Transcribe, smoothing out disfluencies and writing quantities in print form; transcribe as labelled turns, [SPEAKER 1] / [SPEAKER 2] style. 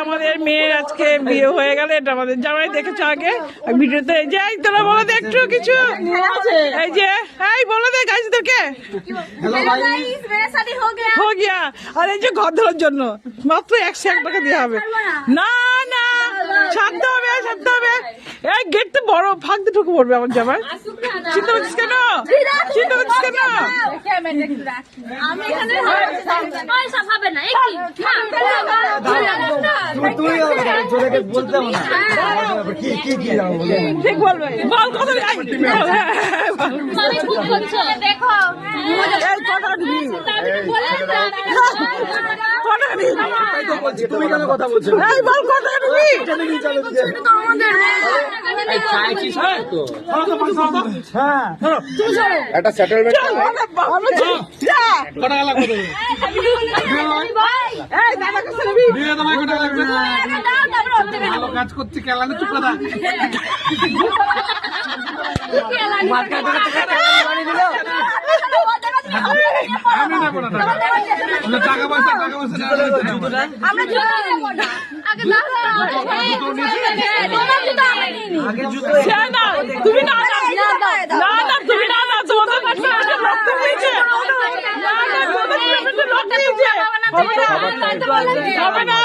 [SPEAKER 1] আমাদের মেয়ের আজকে বিয়ে হয়ে গেল। এটা আমাদের জামাই দেখেছো আগে ভিডিওতে। এই যে তোরা বলে দে একটু কিছু। এই যে এই বলে দে গাইজদেরকে হো গিয়া। আর এই যে ঘর ধরার জন্য মাত্র 101 টাকা দেওয়া হবে। না না ছাড়তে হবে, ছাড়তে হবে। এই গেট তো বড়, ফাঁক দিয়ে ঢুকে পড়বে আমার জামাই। চিন্তা করছিস কেন? চিন্তা করছিস কেন? ঠিক বলবে, বল কত
[SPEAKER 2] তুমি কেন কথা বলছো? একটা সেটেলমেন্ট
[SPEAKER 3] ভালো কাজ করছে কেলানে চুপ কথা টাকা পয়সা
[SPEAKER 1] তুমি না তুমি না তোমাদের হবে না।